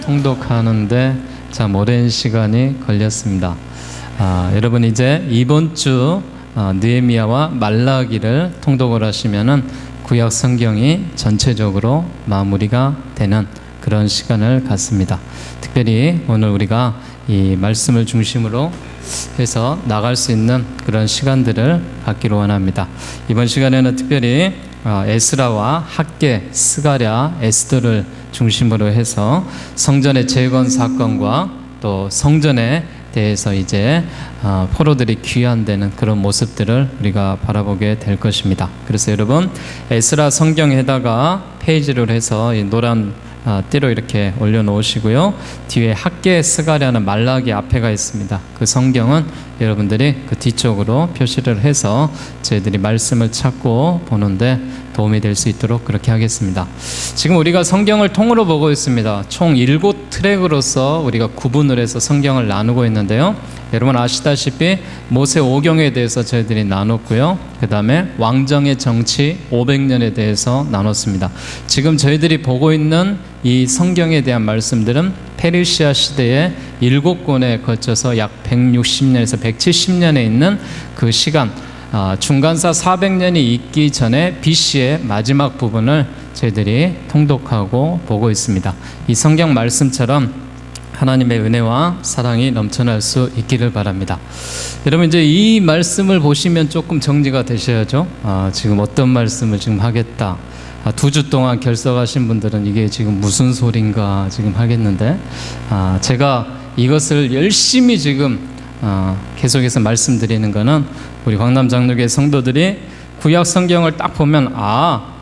통독하는데 참 오랜 시간이 걸렸습니다. 여러분 이제 이번 주 느헤미야와 말라기를 통독을 하시면은 구약 성경이 전체적으로 마무리가 되는 그런 시간을 갖습니다. 특별히 오늘 우리가 이 말씀을 중심으로 해서 나갈 수 있는 그런 시간들을 갖기로 원합니다. 이번 시간에는 특별히 에스라와 학개, 스가랴, 에스더를 중심으로 해서 성전의 재건 사건과 또 성전에 대해서 이제 포로들이 귀환되는 그런 모습들을 우리가 바라보게 될 것입니다. 그래서 여러분 에스라 성경에다가 페이지를 해서 이 노란 띠로 이렇게 올려놓으시고요. 뒤에 학개, 스가랴는 말라기 앞에가 있습니다. 그 성경은 여러분들이 그 뒤쪽으로 표시를 해서 저희들이 말씀을 찾고 보는데 도움이 될 수 있도록 그렇게 하겠습니다. 지금 우리가 성경을 통으로 보고 있습니다. 총 7트랙으로서 우리가 구분을 해서 성경을 나누고 있는데요. 여러분 아시다시피 모세 오경에 대해서 저희들이 나눴고요. 그 다음에 왕정의 정치 500년에 대해서 나눴습니다. 지금 저희들이 보고 있는 이 성경에 대한 말씀들은 페르시아 시대의 7권에 거쳐서 약 160년에서 170년에 있는 그 시간, 중간사 400년이 있기 전에 BC의 마지막 부분을 저희들이 통독하고 보고 있습니다. 이 성경 말씀처럼 하나님의 은혜와 사랑이 넘쳐날 수 있기를 바랍니다. 여러분 이제 이 말씀을 보시면 조금 정리가 되셔야죠. 지금 어떤 말씀을 지금 하겠다. 2주 동안 결석하신 분들은 이게 지금 무슨 소린가 지금 하겠는데, 제가 이것을 열심히 지금 계속해서 말씀드리는 것은 우리 광남 장로교회 성도들이 구약 성경을 딱 보면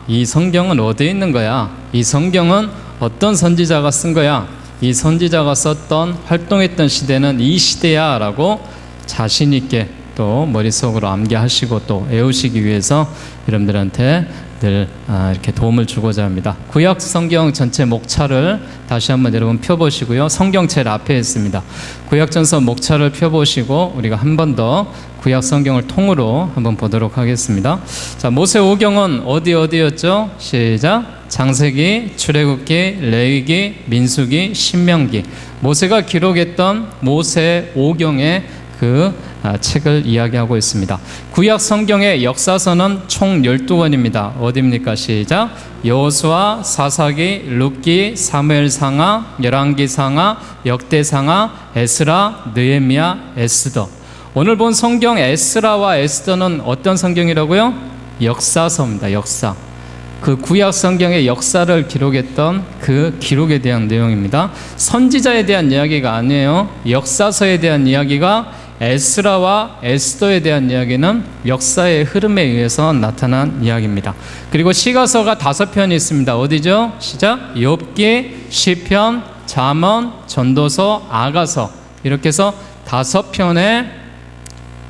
이 성경은 어디에 있는 거야? 이 성경은 어떤 선지자가 쓴 거야? 이 선지자가 썼던 활동했던 시대는 이 시대야 라고 자신 있게 또 머릿속으로 암기하시고 또 외우시기 위해서 여러분들한테 늘 이렇게 도움을 주고자 합니다. 구약 성경 전체 목차를 다시 한번 여러분 펴보시고요. 성경 제일 앞에 있습니다. 구약전서 목차를 펴보시고 우리가 한 번 더 구약 성경을 통으로 한번 보도록 하겠습니다. 자, 모세 오경은 어디였죠? 시작. 창세기, 출애굽기, 레위기, 민수기, 신명기. 모세가 기록했던 모세 오경의 그 책을 이야기하고 있습니다. 구약 성경의 역사서는 총 12권입니다. 어디입니까? 시작. 여호수아, 사사기, 룻기, 사무엘상하, 열왕기상하, 역대상하, 에스라, 느헤미야, 에스더. 오늘 본 성경 에스라와 에스더는 어떤 성경이라고요? 역사서입니다. 역사. 그 구약 성경의 역사를 기록했던 그 기록에 대한 내용입니다. 선지자에 대한 이야기가 아니에요. 역사서에 대한 이야기가 에스라와 에스더에 대한 이야기는 역사의 흐름에 의해서 나타난 이야기입니다. 그리고 시가서가 5편이 있습니다. 어디죠? 시작. 욥기, 시편, 잠언, 전도서, 아가서. 이렇게 해서 5편의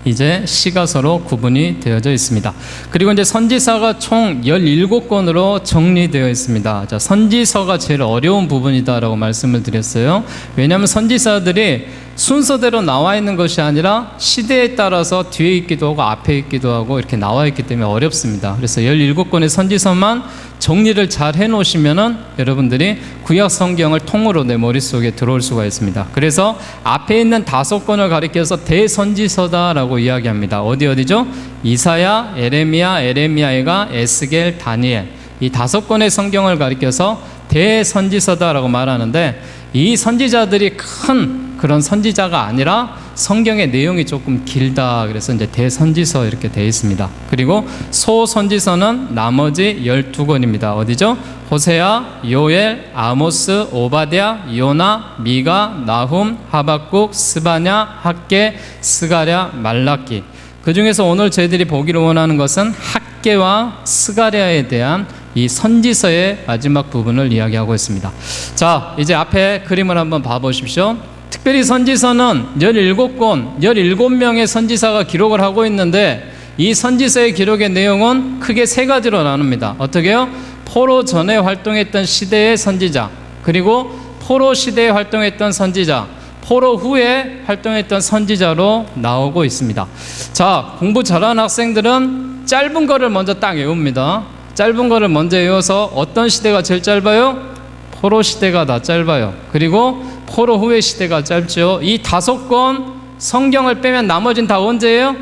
이제 시가서로 구분이 되어져 있습니다. 그리고 이제 선지서가 총 17권으로 정리되어 있습니다. 자, 선지서가 제일 어려운 부분이다라고 말씀을 드렸어요. 왜냐하면 선지서들이 순서대로 나와 있는 것이 아니라 시대에 따라서 뒤에 있기도 하고 앞에 있기도 하고 이렇게 나와 있기 때문에 어렵습니다. 그래서 17권의 선지서만 정리를 잘 해놓으시면은 여러분들이 구약 성경을 통으로 내 머릿속에 들어올 수가 있습니다. 그래서 앞에 있는 5권을 가리켜서 대선지서다라고 이야기합니다. 어디죠? 이사야, 에레미야가, 에스겔, 다니엘. 이 5권의 성경을 가리켜서 대선지서다라고 말하는데, 이 선지자들이 큰 그런 선지자가 아니라 성경의 내용이 조금 길다. 그래서 이제 대선지서 이렇게 되어 있습니다. 그리고 소선지서는 나머지 12권입니다. 어디죠? 호세아, 요엘, 아모스, 오바댜, 요나, 미가, 나훔, 하박국, 스바냐, 학개, 스가랴, 말라기. 그 중에서 오늘 저희들이 보기를 원하는 것은 학개와 스가랴에 대한 이 선지서의 마지막 부분을 이야기하고 있습니다. 자, 이제 앞에 그림을 한번 봐보십시오. 특별히 선지서는 17권, 17명의 선지사가 기록을 하고 있는데, 이 선지서의 기록의 내용은 크게 3가지로 나눕니다. 어떻게 해요? 포로 전에 활동했던 시대의 선지자, 그리고 포로 시대에 활동했던 선지자, 포로 후에 활동했던 선지자로 나오고 있습니다. 자, 공부 잘하는 학생들은 짧은 거를 먼저 딱 외웁니다. 짧은 거를 먼저 외워서 어떤 시대가 제일 짧아요? 포로 시대가 다 짧아요. 그리고 포로 후의 시대가 짧죠. 이 5권 성경을 빼면 나머지는 다 언제예요?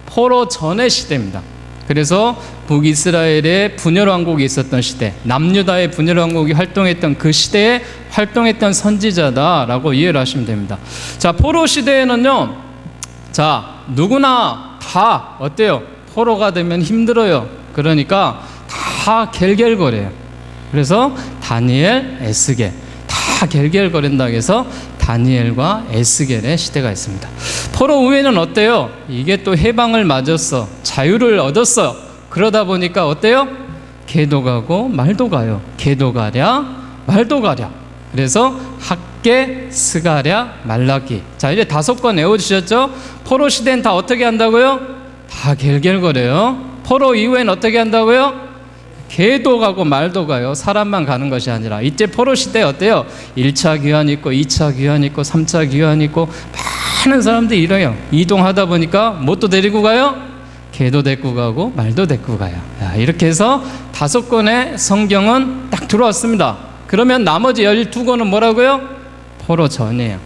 포로 전의 시대입니다. 그래서 북이스라엘의 분열 왕국이 있었던 시대, 남유다의 분열 왕국이 활동했던 그 시대에 활동했던 선지자다라고 이해를 하시면 됩니다. 자, 포로 시대에는요, 자, 누구나 다 어때요? 포로가 되면 힘들어요. 그러니까 다 겔겔거려요. 그래서 다니엘, 에스겔 다 겔겔거린다고 해서 다니엘과 에스겔의 시대가 있습니다. 포로 후에는 어때요? 이게 또 해방을 맞았어. 자유를 얻었어. 그러다 보니까 어때요? 개도 가고 말도 가요. 개도 가랴 말도 가랴. 그래서 학개, 스가랴, 말라기. 자, 이제 5권 외워주셨죠? 포로 시대는 다 어떻게 한다고요? 다 겔겔거려요. 포로 이후엔 어떻게 한다고요? 개도 가고 말도 가요. 사람만 가는 것이 아니라. 이때 포로 시대 어때요? 1차 귀환 있고 2차 귀환 있고 3차 귀환 있고 많은 사람들이 이래요. 이동하다 보니까 뭣도 데리고 가요? 개도 데리고 가고 말도 데리고 가요. 야, 이렇게 해서 5권의 성경은 딱 들어왔습니다. 그러면 나머지 12권은 뭐라고요? 포로 전이에요.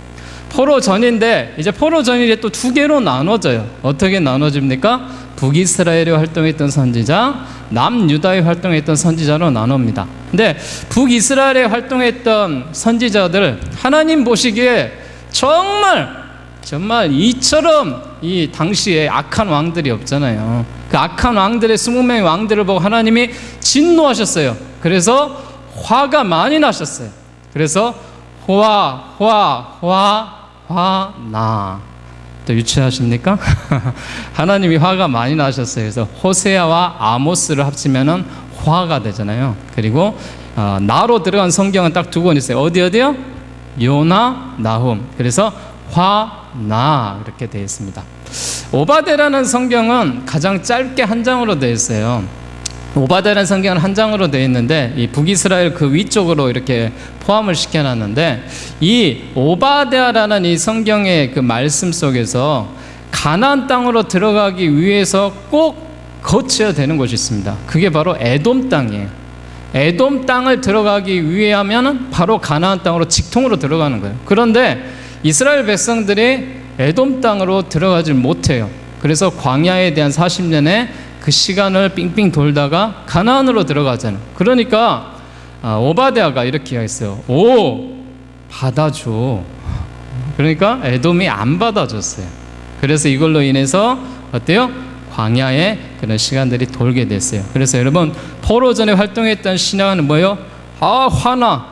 포로 전인데 이제 포로 전이 또 2개로 나눠져요. 어떻게 나눠집니까? 북이스라엘에 활동했던 선지자, 남유다에 활동했던 선지자로 나눕니다. 근데 북이스라엘에 활동했던 선지자들, 하나님 보시기에 정말 이처럼 이 당시에 악한 왕들이 없잖아요. 그 악한 왕들의 20명의 왕들을 보고 하나님이 진노하셨어요. 그래서 화가 많이 나셨어요. 그래서 화나. 또 유추하십니까? 하나님이 화가 많이 나셨어요. 그래서 호세아와 아모스를 합치면은 화가 되잖아요. 그리고 나로 들어간 성경은 딱 2권 있어요. 어디요? 요나, 나훔. 그래서 화나 이렇게 되어 있습니다. 오바데라는 성경은 가장 짧게 한 장으로 되어 있어요. 오바데라는 성경은 한 장으로 되어 있는데 이 북이스라엘 그 위쪽으로 이렇게 포함을 시켜놨는데 이 오바데라는 이 성경의 그 말씀 속에서 가나안 땅으로 들어가기 위해서 꼭 거쳐야 되는 곳이 있습니다. 그게 바로 에돔 땅이에요. 에돔 땅을 들어가기 위해 하면은 바로 가나안 땅으로 직통으로 들어가는 거예요. 그런데 이스라엘 백성들이 에돔 땅으로 들어가질 못해요. 그래서 광야에 대한 40년의 그 시간을 삥삥 돌다가 가나안으로 들어가잖아요. 그러니까 오바댜가 이렇게 이야기했어요. 받아줘. 그러니까 에돔이 안 받아줬어요. 그래서 이걸로 인해서 어때요? 광야에 그런 시간들이 돌게 됐어요. 그래서 여러분 포로 전에 활동했던 신앙은 뭐예요? 화나.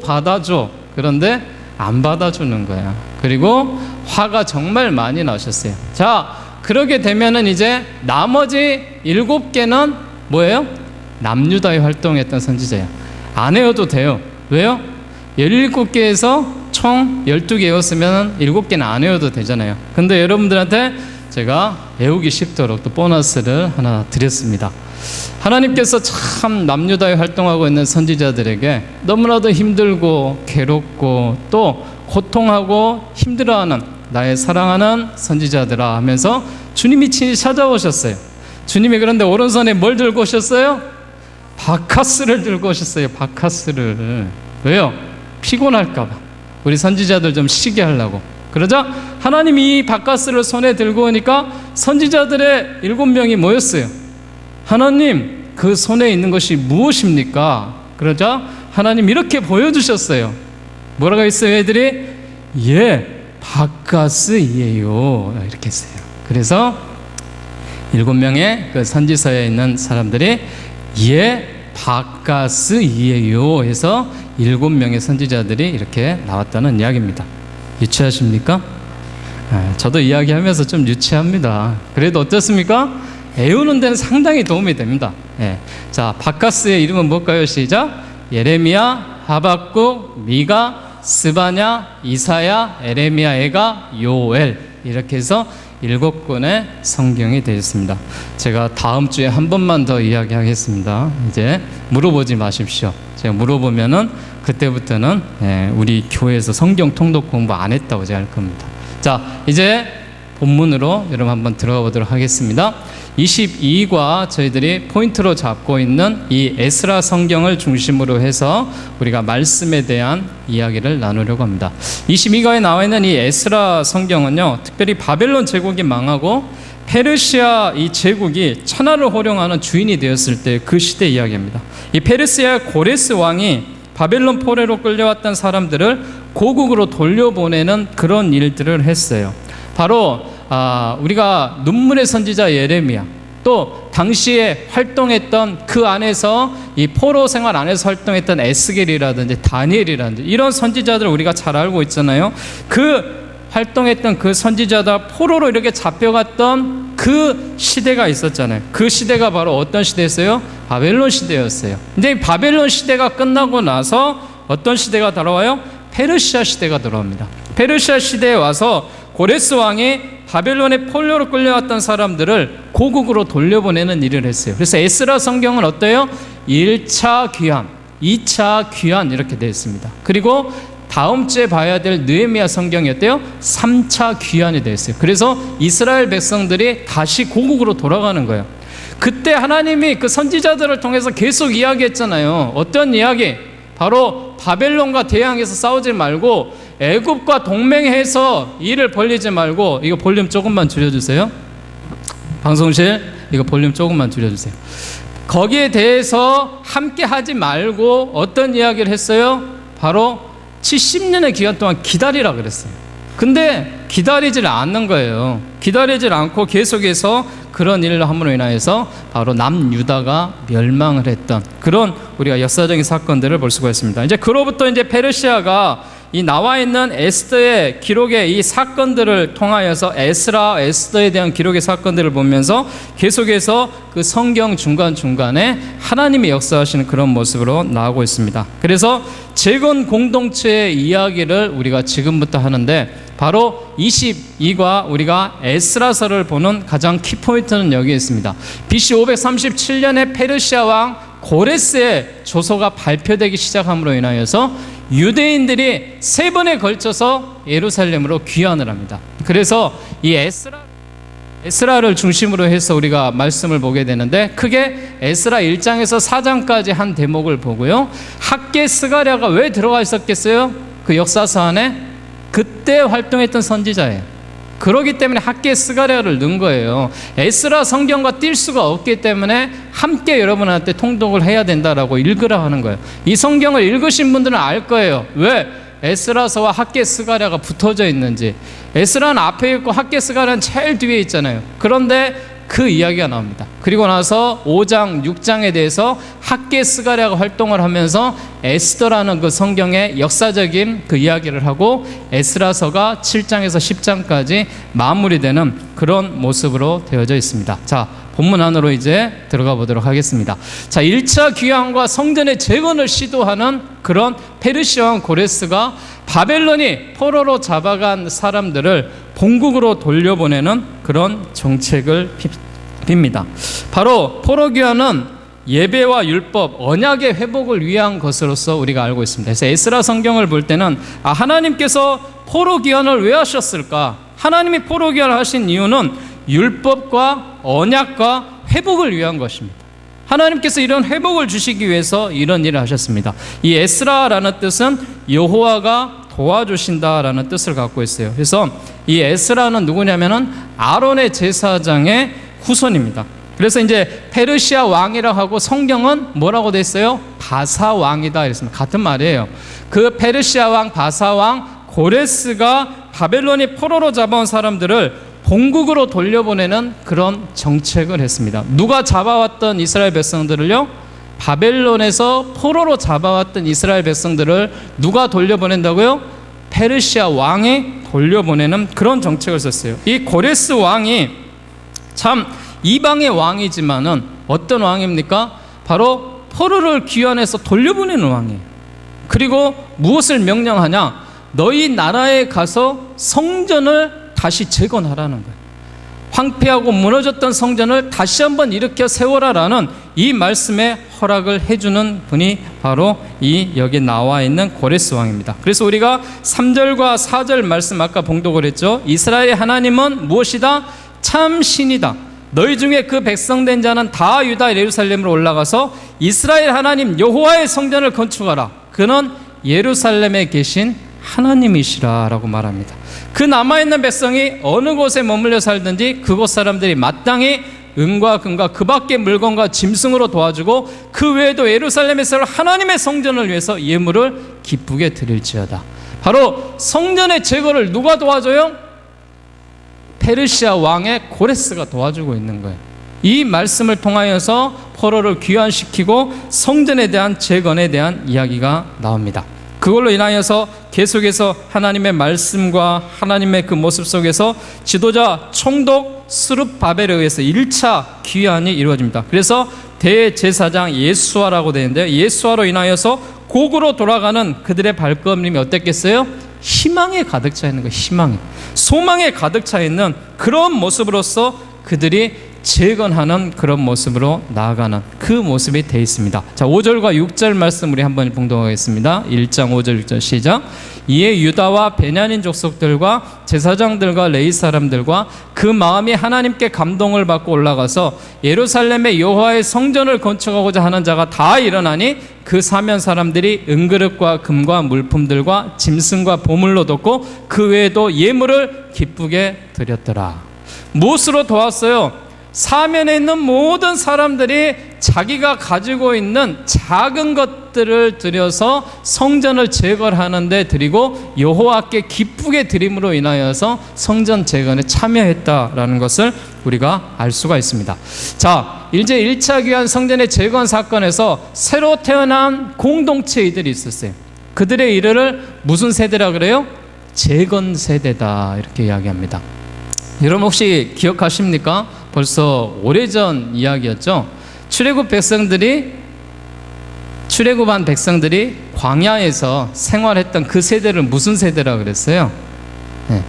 받아줘. 그런데 안 받아주는 거야. 그리고 화가 정말 많이 나셨어요. 자, 그러게 되면은 이제 나머지 7개는 뭐예요? 남유다에 활동했던 선지자예요. 안 외워도 돼요. 왜요? 17개에서 총 12개였으면 7개는 안 외워도 되잖아요. 근데 여러분들한테 제가 외우기 쉽도록 또 보너스를 하나 드렸습니다. 하나님께서 참 남유다에 활동하고 있는 선지자들에게 너무나도 힘들고 괴롭고 또 고통하고 힘들어하는 나의 사랑하는 선지자들아 하면서 주님이 친히 찾아오셨어요. 주님이 그런데 오른손에 뭘 들고 오셨어요? 바카스를 들고 오셨어요. 바카스를. 왜요? 피곤할까 봐. 우리 선지자들 좀 쉬게 하려고. 그러자 하나님이 이 바카스를 손에 들고 오니까 선지자들의 7명이 모였어요. 하나님, 그 손에 있는 것이 무엇입니까? 그러자 하나님 이렇게 보여주셨어요. 뭐라고 했어요, 애들이? 바카스이에요. 이렇게 했어요. 그래서 7명의 그 선지서에 있는 사람들이 바카스이에요 해서 7명의 선지자들이 이렇게 나왔다는 이야기입니다. 유치하십니까? 저도 이야기하면서 좀 유치합니다. 그래도 어떻습니까? 외우는 데는 상당히 도움이 됩니다. 자, 바카스의 이름은 뭘까요? 시작. 예레미야, 하박국, 미가, 스바냐, 이사야, 에레미야, 에가, 요엘. 이렇게 해서 7권의 성경이 되었습니다. 제가 다음 주에 한 번만 더 이야기하겠습니다. 이제 물어보지 마십시오. 제가 물어보면은 그때부터는 우리 교회에서 성경 통독 공부 안 했다고 제가 할 겁니다. 자, 이제 본문으로 여러분 한번 들어가 보도록 하겠습니다. 22과 저희들이 포인트로 잡고 있는 이 에스라 성경을 중심으로 해서 우리가 말씀에 대한 이야기를 나누려고 합니다. 22과에 나와 있는 이 에스라 성경은요, 특별히 바벨론 제국이 망하고 페르시아 이 제국이 천하를 호령하는 주인이 되었을 때 그 시대 이야기입니다. 이 페르시아 고레스 왕이 바벨론 포로로 끌려왔던 사람들을 고국으로 돌려보내는 그런 일들을 했어요. 바로 우리가 눈물의 선지자 예레미야, 또 당시에 활동했던 그 안에서 이 포로 생활 안에서 활동했던 에스겔이라든지 다니엘이라든지 이런 선지자들을 우리가 잘 알고 있잖아요. 그 활동했던 그 선지자들 포로로 이렇게 잡혀갔던 그 시대가 있었잖아요. 그 시대가 바로 어떤 시대였어요? 바벨론 시대였어요. 근데 이 바벨론 시대가 끝나고 나서 어떤 시대가 돌아와요? 페르시아 시대가 돌아옵니다. 페르시아 시대에 와서 고레스 왕이 바벨론의 포로로 끌려왔던 사람들을 고국으로 돌려보내는 일을 했어요. 그래서 에스라 성경은 어때요? 1차 귀환, 2차 귀환 이렇게 되어 있습니다. 그리고 다음 주에 봐야 될 느헤미야 성경이 어때요? 3차 귀환이 되어 있어요. 그래서 이스라엘 백성들이 다시 고국으로 돌아가는 거예요. 그때 하나님이 그 선지자들을 통해서 계속 이야기했잖아요. 어떤 이야기? 바로 바벨론과 대항해서 싸우지 말고 애굽과 동맹해서 일을 벌리지 말고, 이거 볼륨 조금만 줄여주세요. 방송실 이거 볼륨 조금만 줄여주세요. 거기에 대해서 함께 하지 말고 어떤 이야기를 했어요? 바로 70년의 기간 동안 기다리라 그랬어요. 근데 기다리질 않는 거예요. 기다리질 않고 계속해서 그런 일을 함으로 인하여서 바로 남유다가 멸망을 했던 그런 우리가 역사적인 사건들을 볼 수가 있습니다. 이제 그로부터 이제 페르시아가 이 나와 있는 에스더의 기록의 이 사건들을 통하여서 에스더에 대한 기록의 사건들을 보면서 계속해서 그 성경 중간중간에 하나님이 역사하시는 그런 모습으로 나오고 있습니다. 그래서 재건 공동체의 이야기를 우리가 지금부터 하는데, 바로 22과 우리가 에스라서를 보는 가장 키포인트는 여기에 있습니다. BC 537년에 페르시아 왕 고레스의 조서가 발표되기 시작함으로 인하여서 유대인들이 3번에 걸쳐서 예루살렘으로 귀환을 합니다. 그래서 이 에스라를 중심으로 해서 우리가 말씀을 보게 되는데, 크게 에스라 1장에서 4장까지 한 대목을 보고요. 학계 스가랴가 왜 들어가 있었겠어요? 그 역사서 안에 그때 활동했던 선지자예요. 그러기 때문에 학계 스가랴를 넣은 거예요. 에스라 성경과 뛸 수가 없기 때문에 함께 여러분한테 통독을 해야 된다라고 읽으라 하는 거예요. 이 성경을 읽으신 분들은 알 거예요. 왜 에스라서와 학계 스가랴가 붙어져 있는지. 에스라는 앞에 있고 학계 스가랴는 제일 뒤에 있잖아요. 그런데 그 이야기가 나옵니다. 그리고 나서 5장, 6장에 대해서 학계 스가랴가 활동을 하면서 에스더라는 그 성경의 역사적인 그 이야기를 하고, 에스라서가 7장에서 10장까지 마무리되는 그런 모습으로 되어져 있습니다. 자, 본문 안으로 이제 들어가 보도록 하겠습니다. 자, 1차 귀환과 성전의 재건을 시도하는 그런 페르시아 왕 고레스가 바벨론이 포로로 잡아간 사람들을 본국으로 돌려보내는 그런 정책을 핍니다. 바로 포로 귀환은 예배와 율법, 언약의 회복을 위한 것으로서 우리가 알고 있습니다. 그래서 에스라 성경을 볼 때는 하나님께서 포로 귀환을 왜 하셨을까? 하나님이 포로 귀환을 하신 이유는 율법과 언약과 회복을 위한 것입니다. 하나님께서 이런 회복을 주시기 위해서 이런 일을 하셨습니다. 이 에스라라는 뜻은 여호와가 도와주신다라는 뜻을 갖고 있어요. 그래서 이 에스라는 누구냐면은 아론의 제사장의 후손입니다. 그래서 이제 페르시아 왕이라고 하고 성경은 뭐라고 돼 있어요? 바사 왕이다 이랬습니다. 같은 말이에요. 그 페르시아 왕 바사 왕 고레스가 바벨론이 포로로 잡아온 사람들을 본국으로 돌려보내는 그런 정책을 했습니다. 누가 잡아왔던 이스라엘 백성들을요? 바벨론에서 포로로 잡아왔던 이스라엘 백성들을 누가 돌려보낸다고요? 페르시아 왕이 돌려보내는 그런 정책을 썼어요. 이 고레스 왕이 참 이방의 왕이지만은 어떤 왕입니까? 바로 포로를 귀환해서 돌려보내는 왕이에요. 그리고 무엇을 명령하냐? 너희 나라에 가서 성전을 다시 재건하라는 거예요. 황폐하고 무너졌던 성전을 다시 한번 일으켜 세워라라는 이 말씀에 허락을 해주는 분이 바로 이 여기 나와 있는 고레스 왕입니다. 그래서 우리가 3절과 4절 말씀 아까 봉독을 했죠. 이스라엘의 하나님은 무엇이다? 참 신이다. 너희 중에 그 백성된 자는 다 유다 예루살렘으로 올라가서 이스라엘 하나님 여호와의 성전을 건축하라. 그는 예루살렘에 계신 하나님이시라 라고 말합니다. 그 남아있는 백성이 어느 곳에 머물러 살든지 그곳 사람들이 마땅히 은과 금과 그 밖의 물건과 짐승으로 도와주고 그 외에도 예루살렘에서 하나님의 성전을 위해서 예물을 기쁘게 드릴지어다. 바로 성전의 제거를 누가 도와줘요? 페르시아 왕의 고레스가 도와주고 있는 거예요. 이 말씀을 통하여서 포로를 귀환시키고 성전에 대한 재건에 대한 이야기가 나옵니다. 그걸로 인하여서 계속해서 하나님의 말씀과 하나님의 그 모습 속에서 지도자 총독 스룹바벨에 의해서 1차 귀환이 이루어집니다. 그래서 대제사장 예수아라고 되는데요, 예수아로 인하여서 곡으로 돌아가는 그들의 발걸음이 어땠겠어요? 희망에 가득 차 있는 거예요. 희망에, 소망에 가득 차 있는 그런 모습으로서 그들이 재건하는 그런 모습으로 나아가는 그 모습이 되어 있습니다. 자, 5절과 6절 말씀 우리 한번 봉독하겠습니다. 1장 5절 6절 시작. 이에 유다와 베냐민 족속들과 제사장들과 레위 사람들과 그 마음이 하나님께 감동을 받고 올라가서 예루살렘의 여호와의 성전을 건축하고자 하는 자가 다 일어나니 그 사면 사람들이 은그릇과 금과 물품들과 짐승과 보물로 뒀고 그 외에도 예물을 기쁘게 드렸더라. 무엇으로 도왔어요? 사면에 있는 모든 사람들이 자기가 가지고 있는 작은 것들을 들여서 성전을 재건하는 데 드리고 여호와께 기쁘게 드림으로 인하여서 성전 재건에 참여했다라는 것을 우리가 알 수가 있습니다. 자, 이제 1차 귀환 성전의 재건 사건에서 새로 태어난 공동체이들이 있었어요. 그들의 이름을 무슨 세대라 그래요? 재건 세대다 이렇게 이야기합니다. 여러분 혹시 기억하십니까? 벌써 오래전 이야기였죠. 출애굽한 백성들이 광야에서 생활했던 그 세대를 무슨 세대라 그랬어요? 네.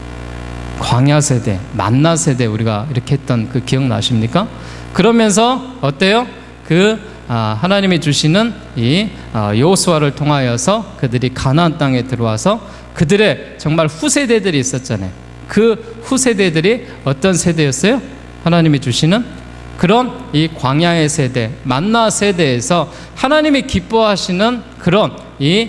광야 세대, 만나 세대 우리가 이렇게 했던 그 기억나십니까? 그러면서 어때요? 하나님이 주시는 이 여호수아를 통하여서 그들이 가나안 땅에 들어와서 그들의 정말 후세대들이 있었잖아요. 그 후세대들이 어떤 세대였어요? 하나님이 주시는 그런 이 광야의 세대, 만나 세대에서 하나님이 기뻐하시는 그런 이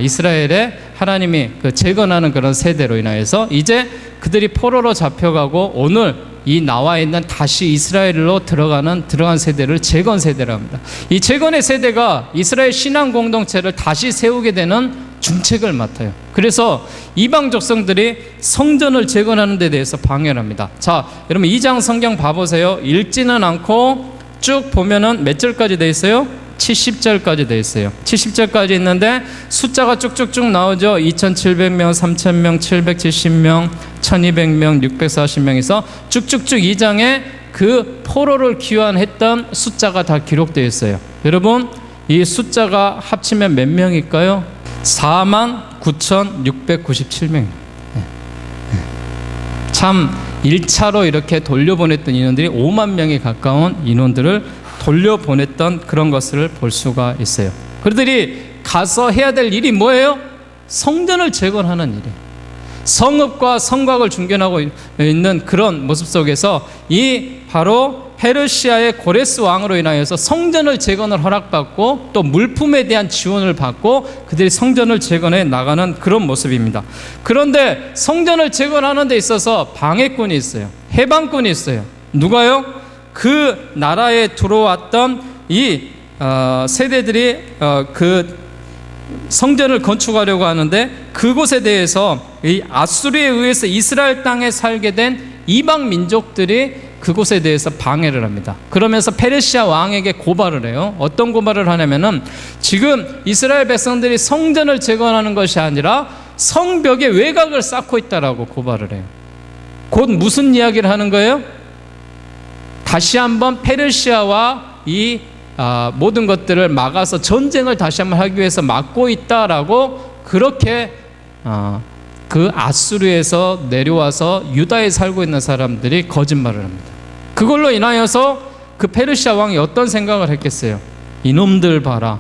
이스라엘의 하나님이 재건하는 그런 세대로 인하여서 이제 그들이 포로로 잡혀가고 오늘 이 나와 있는 다시 이스라엘로 들어간 세대를 재건 세대라고 합니다. 이 재건의 세대가 이스라엘 신앙 공동체를 다시 세우게 되는 중책을 맡아요. 그래서 이방 족성들이 성전을 재건하는 데 대해서 방해를 합니다. 자, 여러분 2장 성경 봐보세요. 읽지는 않고 쭉 보면은 몇 절까지 돼 있어요? 70절까지 돼 있어요. 70절까지 있는데 숫자가 쭉쭉쭉 나오죠. 2700명, 3000명, 770명, 1200명, 640명에서 쭉쭉쭉 2장에 그 포로를 귀환했던 숫자가 다 기록되어 있어요. 여러분 이 숫자가 합치면 몇 명일까요? 49,697명. 참 1차로 이렇게 돌려보냈던 인원들이 5만 명에 가까운 인원들을 돌려보냈던 그런 것을 볼 수가 있어요. 그들이 가서 해야 될 일이 뭐예요? 성전을 재건하는 일이에요. 성읍과 성곽을 중견하고 있는 그런 모습 속에서 이 바로 페르시아의 고레스 왕으로 인하여서 성전을 재건을 허락받고 또 물품에 대한 지원을 받고 그들이 성전을 재건해 나가는 그런 모습입니다. 그런데 성전을 재건하는 데 있어서 방해꾼이 있어요. 해방꾼이 있어요. 누가요? 그 나라에 들어왔던 이 세대들이 그 성전을 건축하려고 하는데 그곳에 대해서 이 아수르에 의해서 이스라엘 땅에 살게 된 이방 민족들이 그곳에 대해서 방해를 합니다. 그러면서 페르시아 왕에게 고발을 해요. 어떤 고발을 하냐면은 지금 이스라엘 백성들이 성전을 재건하는 것이 아니라 성벽에 외곽을 쌓고 있다라고 고발을 해요. 곧 무슨 이야기를 하는 거예요? 다시 한번 페르시아와 이 모든 것들을 막아서 전쟁을 다시 한번 하기 위해서 막고 있다라고 그렇게 그 아수르에서 내려와서 유다에 살고 있는 사람들이 거짓말을 합니다. 그걸로 인하여서 그 페르시아 왕이 어떤 생각을 했겠어요? 이놈들 봐라,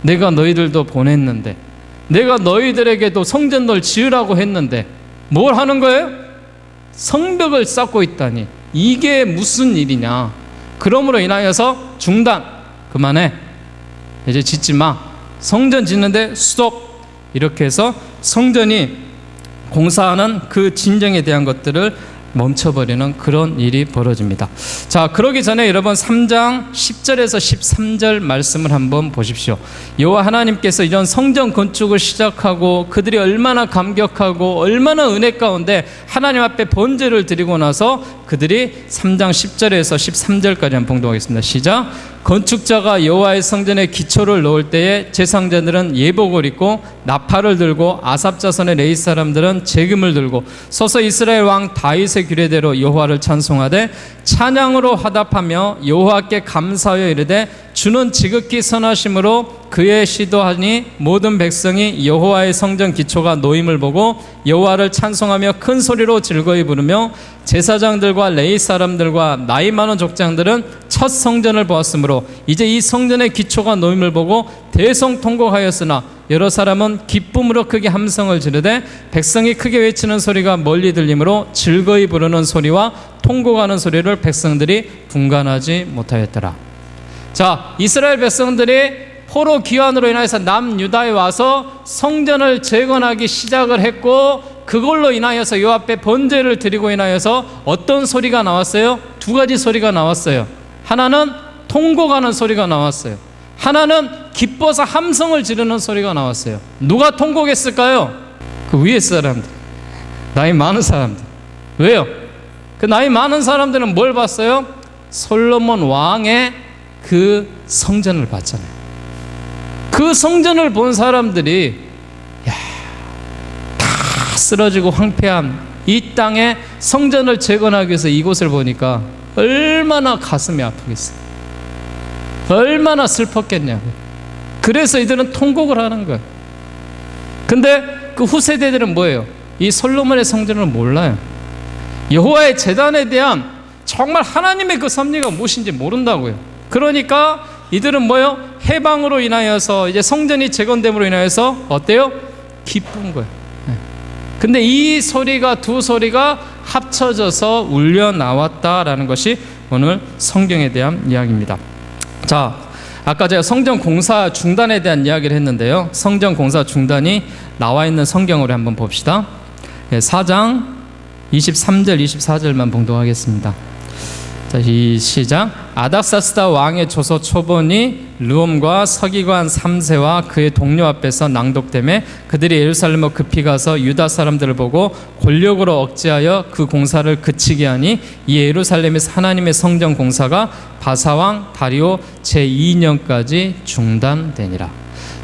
내가 너희들도 보냈는데, 내가 너희들에게도 성전을 지으라고 했는데 뭘 하는 거예요? 성벽을 쌓고 있다니, 이게 무슨 일이냐. 그러므로 인하여서 중단, 그만해, 이제 짓지 마, 성전 짓는데 스톱, 이렇게 해서 성전이 공사하는 그 진정에 대한 것들을 멈춰버리는 그런 일이 벌어집니다. 자, 그러기 전에 여러분 3장 10절에서 13절 말씀을 한번 보십시오. 여호와 하나님께서 이런 성전 건축을 시작하고 그들이 얼마나 감격하고 얼마나 은혜 가운데 하나님 앞에 번제를 드리고 나서 그들이 3장 10절에서 13절까지 한번 봉독하겠습니다. 시작. 건축자가 여호와의 성전에 기초를 놓을 때에 제사장들은 예복을 입고 나팔을 들고 아삽 자손의 레위 사람들은 제금을 들고 서서 이스라엘 왕 다윗의 규례대로 여호와를 찬송하되 찬양으로 화답하며 여호와께 감사하여 이르되 주는 지극히 선하심으로 그의 시도하니 모든 백성이 여호와의 성전 기초가 놓임을 보고 여호와를 찬송하며 큰 소리로 즐거이 부르며 제사장들과 레위 사람들과 나이 많은 족장들은 첫 성전을 보았으므로 이제 이 성전의 기초가 놓임을 보고 대성통곡하였으나 여러 사람은 기쁨으로 크게 함성을 지르되 백성이 크게 외치는 소리가 멀리 들리므로 즐거이 부르는 소리와 통곡하는 소리를 백성들이 분간하지 못하였더라. 자, 이스라엘 백성들이 포로 귀환으로 인해서 남유다에 와서 성전을 재건하기 시작을 했고 그걸로 인하여서 요 앞에 번제를 드리고 인하여서 어떤 소리가 나왔어요? 두 가지 소리가 나왔어요. 하나는 통곡하는 소리가 나왔어요. 하나는 기뻐서 함성을 지르는 소리가 나왔어요. 누가 통곡했을까요? 그 위에 사람들, 나이 많은 사람들. 왜요? 그 나이 많은 사람들은 뭘 봤어요? 솔로몬 왕의 그 성전을 봤잖아요. 그 성전을 본 사람들이 다 쓰러지고 황폐한 이 땅에 성전을 재건하기 위해서 이곳을 보니까 얼마나 가슴이 아프겠어요. 얼마나 슬펐겠냐고요. 그래서 이들은 통곡을 하는 거예요. 근데 그 후세대들은 뭐예요? 이 솔로몬의 성전을 몰라요. 여호와의 제단에 대한 정말 하나님의 그 섭리가 무엇인지 모른다고요. 그러니까 이들은 뭐예요? 해방으로 인하여서 이제 성전이 재건됨으로 인하여서 어때요? 기쁜 거예요. 근데 이 소리가 두 소리가 합쳐져서 울려 나왔다라는 것이 오늘 성경에 대한 이야기입니다. 자, 아까 제가 성전 공사 중단에 대한 이야기를 했는데요. 성전 공사 중단이 나와 있는 성경으로 한번 봅시다. 4장 23절 24절만 봉독하겠습니다. 자, 시작. 아닥사스다 왕의 조서 초본이 르홈과 서기관 3세와 그의 동료 앞에서 낭독되매 그들이 예루살렘으로 급히 가서 유다 사람들을 보고 권력으로 억제하여 그 공사를 그치게 하니 이 예루살렘에서 하나님의 성전 공사가 바사왕 다리오 제2년까지 중단되니라.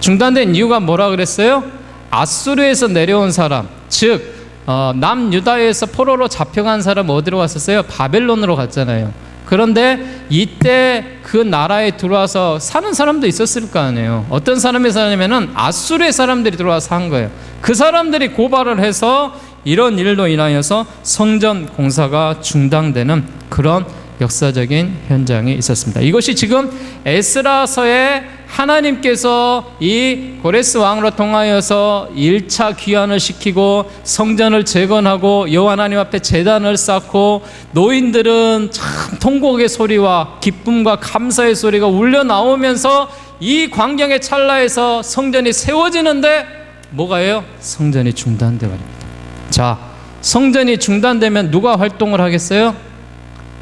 중단된 이유가 뭐라 그랬어요? 아수르에서 내려온 사람, 즉 남유다에서 포로로 잡혀간 사람 어디로 갔었어요? 바벨론으로 갔잖아요. 그런데 이때 그 나라에 들어와서 사는 사람도 있었을 거 아니에요. 어떤 사람이 사냐면은 아수르의 사람들이 들어와서 한 거예요. 그 사람들이 고발을 해서 이런 일로 인하여서 성전 공사가 중단되는 그런 역사적인 현장이 있었습니다. 이것이 지금 에스라서에 하나님께서 이 고레스 왕으로 통하여서 1차 귀환을 시키고 성전을 재건하고 여호와 하나님 앞에 제단을 쌓고 노인들은 참 통곡의 소리와 기쁨과 감사의 소리가 울려 나오면서 이 광경의 찰나에서 성전이 세워지는데 뭐가예요? 성전이 중단돼 버립니다. 자, 성전이 중단되면 누가 활동을 하겠어요?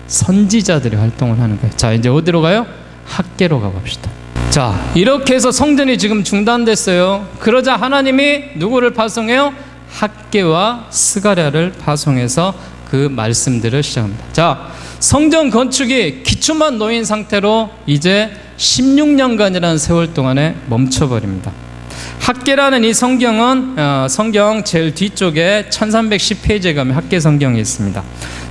선지자들이 활동을 하는 거예요. 자, 이제 어디로 가요? 학계로 가봅시다. 자, 이렇게 해서 성전이 지금 중단됐어요. 그러자 하나님이 누구를 파송해요? 학계와 스가랴를 파송해서 그 말씀들을 시작합니다. 자, 성전 건축이 기초만 놓인 상태로 이제 16년간이라는 세월 동안에 멈춰버립니다. 학계라는 이 성경은 성경 제일 뒤쪽에 1310페이지에 가면 학계 성경이 있습니다.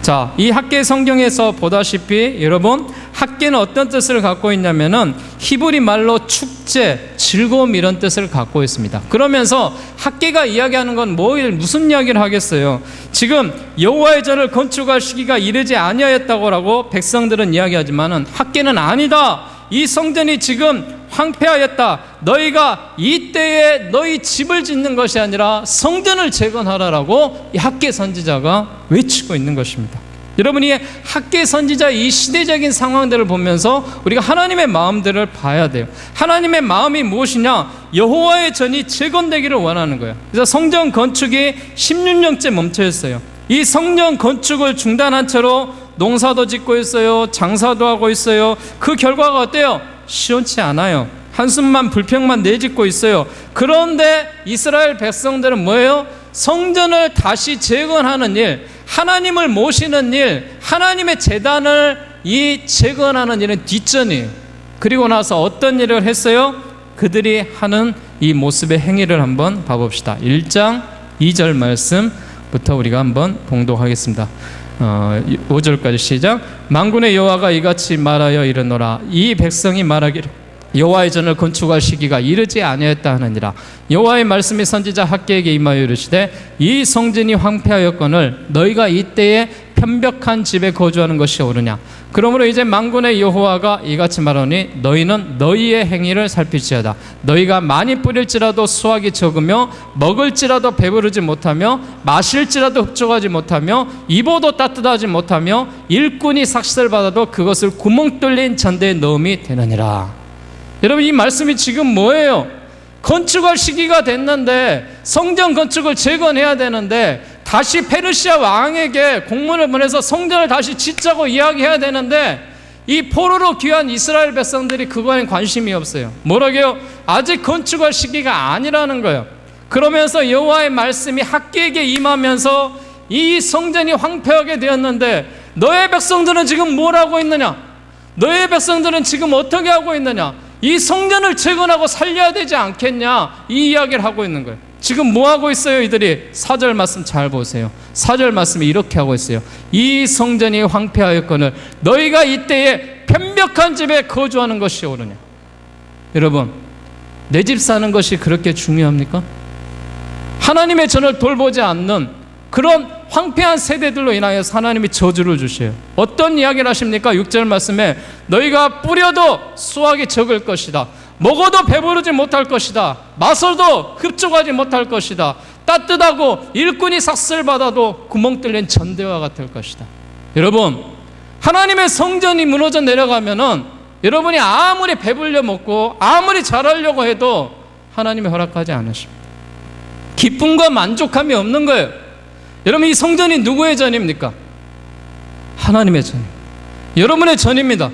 자, 이 학계 성경에서 보다시피 여러분 학계는 어떤 뜻을 갖고 있냐면은 히브리 말로 축제, 즐거움 이런 뜻을 갖고 있습니다. 그러면서 학계가 이야기하는 건 무슨 이야기를 하겠어요? 지금 여호와의 전을 건축할 시기가 이르지 아니하였다고 백성들은 이야기하지만은 학계는 아니다. 이 성전이 지금 황폐하였다. 너희가 이때에 너희 집을 짓는 것이 아니라 성전을 재건하라라고 이 학계 선지자가 외치고 있는 것입니다. 여러분이 학계 선지자 이 시대적인 상황들을 보면서 우리가 하나님의 마음들을 봐야 돼요. 하나님의 마음이 무엇이냐? 여호와의 전이 재건되기를 원하는 거예요. 그래서 성전 건축이 16년째 멈춰 있어요. 이 성전 건축을 중단한 채로 농사도 짓고 있어요. 장사도 하고 있어요. 그 결과가 어때요? 시원치 않아요. 한숨만 불평만 내짓고 있어요. 그런데 이스라엘 백성들은 뭐예요? 성전을 다시 재건하는 일, 하나님을 모시는 일, 하나님의 제단을 이 재건하는 일은 뒷전이에요. 그리고 나서 어떤 일을 했어요? 그들이 하는 이 모습의 행위를 한번 봐봅시다. 1장 2절 말씀부터 우리가 한번 봉독하겠습니다. 5절까지 시작. 만군의 여호와가 이같이 말하여 이르노라. 이 백성이 말하기를 여호와의 전을 건축할 시기가 이르지 아니하였다 하느니라. 여호와의 말씀이 선지자 학개에게 임하여 이르시되 이 성전이 황폐하였거늘 너희가 이때에 편벽한 집에 거주하는 것이 옳으냐. 그러므로 이제 만군의 여호와가 이같이 말하니 너희는 너희의 행위를 살필지어다. 너희가 많이 뿌릴지라도 수확이 적으며 먹을지라도 배부르지 못하며 마실지라도 흡족하지 못하며 입어도 따뜻하지 못하며 일꾼이 삭슬 받아도 그것을 구멍 뚫린 전대에 넣음이 되느니라. 여러분, 이 말씀이 지금 뭐예요? 건축할 시기가 됐는데 성전 건축을 재건해야 되는데 다시 페르시아 왕에게 공문을 보내서 성전을 다시 짓자고 이야기해야 되는데 이 포로로 귀한 이스라엘 백성들이 그거에는 관심이 없어요. 뭐라고요? 아직 건축할 시기가 아니라는 거예요. 그러면서 여호와의 말씀이 학개에게 임하면서 이 성전이 황폐하게 되었는데 너의 백성들은 지금 뭘 하고 있느냐? 너의 백성들은 지금 어떻게 하고 있느냐? 이 성전을 재건하고 살려야 되지 않겠냐? 이 이야기를 하고 있는 거예요. 지금 뭐 하고 있어요? 이들이 4절 말씀 잘 보세요. 4절 말씀이 이렇게 하고 있어요. 이 성전이 황폐하였거늘 너희가 이때에 편벽한 집에 거주하는 것이 옳으냐. 여러분, 내 집 사는 것이 그렇게 중요합니까? 하나님의 전을 돌보지 않는 그런 황폐한 세대들로 인하여서 하나님이 저주를 주셔요. 어떤 이야기를 하십니까? 6절 말씀에 너희가 뿌려도 수확이 적을 것이다. 먹어도 배부르지 못할 것이다. 마셔도 흡족하지 못할 것이다. 따뜻하고 일꾼이 삭슬 받아도 구멍 뚫린 전대와 같을 것이다. 여러분, 하나님의 성전이 무너져 내려가면은 여러분이 아무리 배불려 먹고 아무리 잘하려고 해도 하나님이 허락하지 않으십니다. 기쁨과 만족함이 없는 거예요. 여러분, 이 성전이 누구의 전입니까? 하나님의 전입니다. 여러분의 전입니다.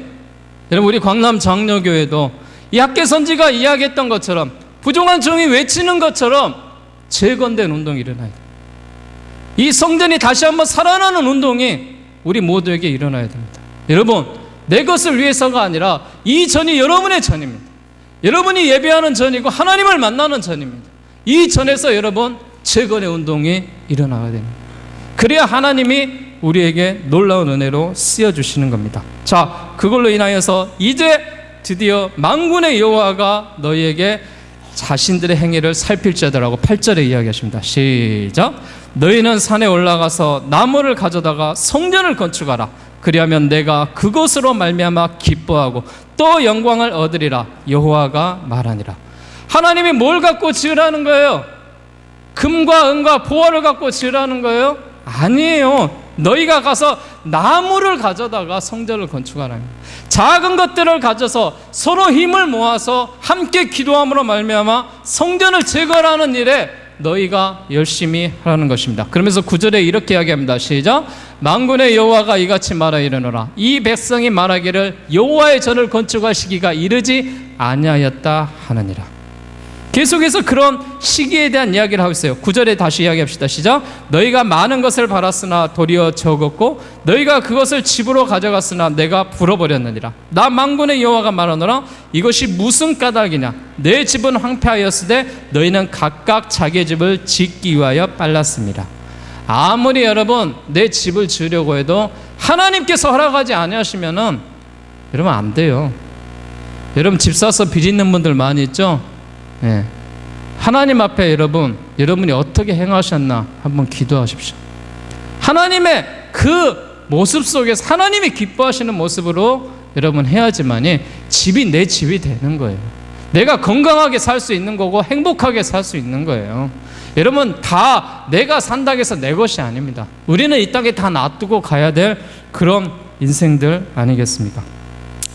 여러분, 우리 광남 장로교회도 이 학개 선지가 이야기했던 것처럼 부정한 종이 외치는 것처럼 재건된 운동이 일어나야 돼요. 이 성전이 다시 한번 살아나는 운동이 우리 모두에게 일어나야 됩니다. 여러분, 내 것을 위해서가 아니라 이 전이 여러분의 전입니다. 여러분이 예배하는 전이고 하나님을 만나는 전입니다. 이 전에서 여러분 재건의 운동이 일어나야 됩니다. 그래야 하나님이 우리에게 놀라운 은혜로 쓰여주시는 겁니다. 자, 그걸로 인하여서 이제 드디어 만군의 여호와가 너희에게 자신들의 행위를 살필지어다라고 8절에 이야기하십니다. 시작. 너희는 산에 올라가서 나무를 가져다가 성전을 건축하라. 그리하면 내가 그것으로 말미암아 기뻐하고 또 영광을 얻으리라. 여호와가 말하니라. 하나님이 뭘 갖고 지으라는 거예요? 금과 은과 보화를 갖고 지으라는 거예요? 아니에요. 너희가 가서 나무를 가져다가 성전을 건축하라는 거예요. 작은 것들을 가져서 서로 힘을 모아서 함께 기도함으로 말미암아 성전을 재건하는 일에 너희가 열심히 하라는 것입니다. 그러면서 9절에 이렇게 이야기합니다. 시작. 만군의 여호와가 이같이 말하 이르노라. 이 백성이 말하기를 여호와의 전을 건축할 시기가 이르지 아니하였다 하느니라. 계속해서 그런 시기에 대한 이야기를 하고 있어요. 9절에 다시 이야기합시다. 시작. 너희가 많은 것을 바랐으나 도리어 적었고 너희가 그것을 집으로 가져갔으나 내가 불어버렸느니라. 나 만군의 여호와가 말하노라. 이것이 무슨 까닭이냐. 내 집은 황폐하였으되 너희는 각각 자기의 집을 짓기 위하여 빨랐습니다. 아무리 여러분 내 집을 지으려고 해도 하나님께서 허락하지 아니하시면은 여러분 안 돼요. 여러분 집 사서 비리는 분들 많이 있죠? 예. 하나님 앞에 여러분이 어떻게 행하셨나 한번 기도하십시오. 하나님의 그 모습 속에서 하나님이 기뻐하시는 모습으로 여러분 해야지만이 집이 내 집이 되는 거예요. 내가 건강하게 살 수 있는 거고 행복하게 살 수 있는 거예요. 여러분 다 내가 산다고 해서 내 것이 아닙니다. 우리는 이 땅에 다 놔두고 가야 될 그런 인생들 아니겠습니까?